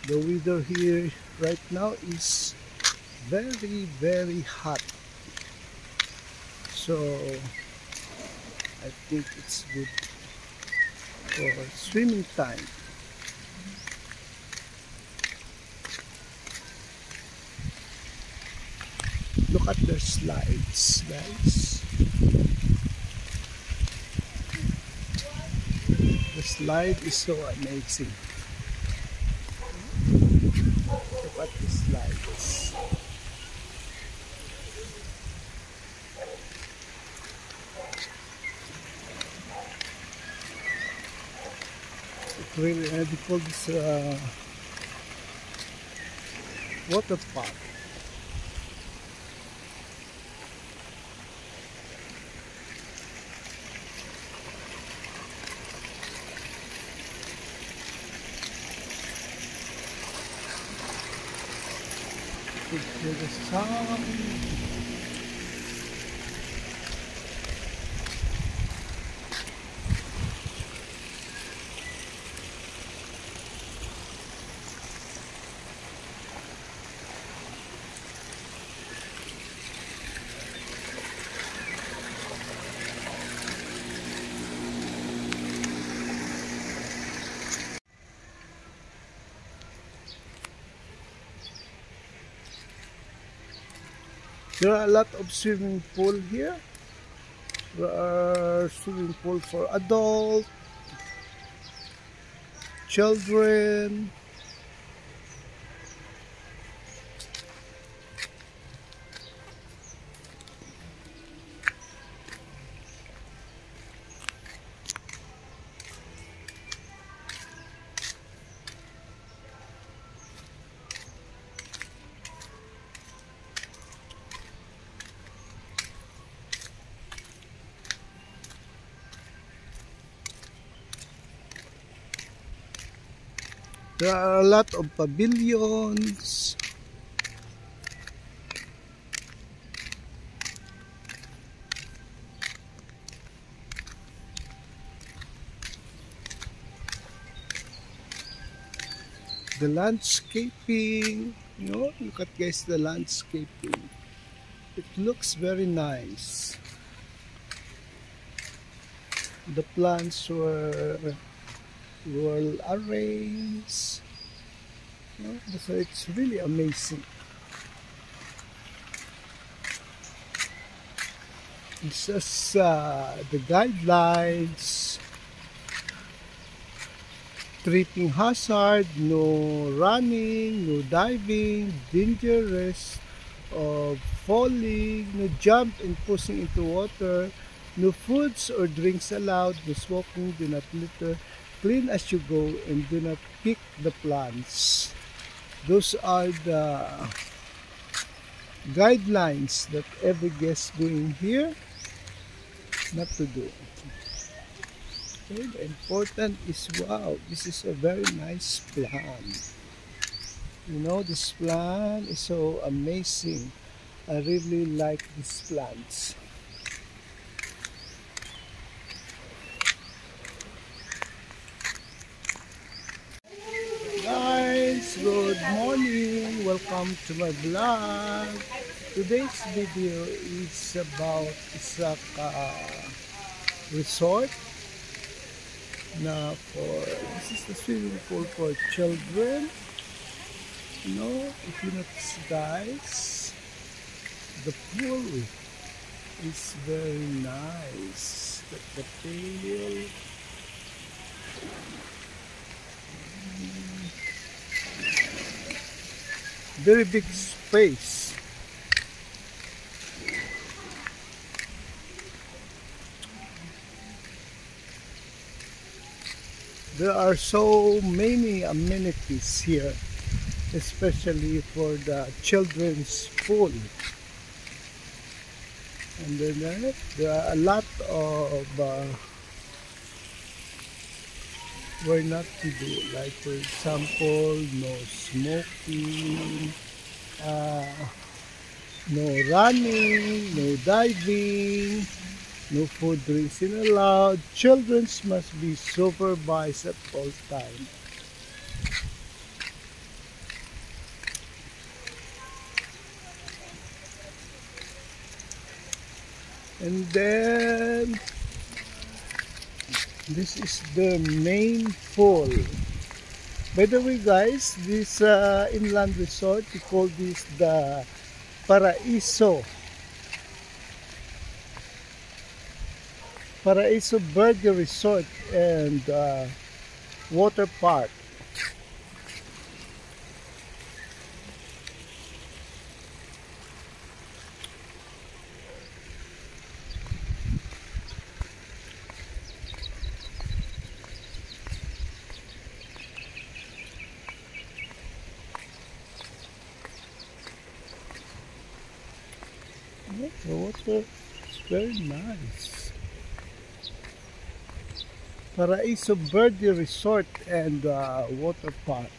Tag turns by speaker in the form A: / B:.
A: The weather here right now is very hot, so I think it's good for swimming time. Look at the slides, guys. The slide is so amazing. Look at the slides. It really, they call this water park. To the sun. There are a lot of swimming pool here. There are swimming pool for adults, children. There are a lot of pavilions. The landscaping, look at guys, the landscaping. It looks very nice. The plants were well arranged. So it's really amazing. It's just the guidelines. Tripping hazard, no running, no diving, dangerous of falling, no jump and pushing into water, no foods or drinks allowed, no smoking, do not litter, clean as you go, and do not pick the plants. Those are the guidelines that every guest going here not to do. Okay, the important is, wow, this is a very nice plan. This plan is so amazing. I really like these plants. Guys, good morning. Welcome to my vlog. Today's video is about Isaka Resort. This is the swimming pool for children. If you notice, guys, the pool is very nice. The pool. Very big space. There are so many amenities here, especially for the children's pool. And then there are a lot of where not to do, like for example, no smoking, no running, no diving, no food drinks allowed. Children must be supervised at all time. And then this is the main fall. By the way guys, this inland resort, we call this the Paraiso Verde Resort and Water Park. The water is very nice. Paraiso Verde Resort and Water Park.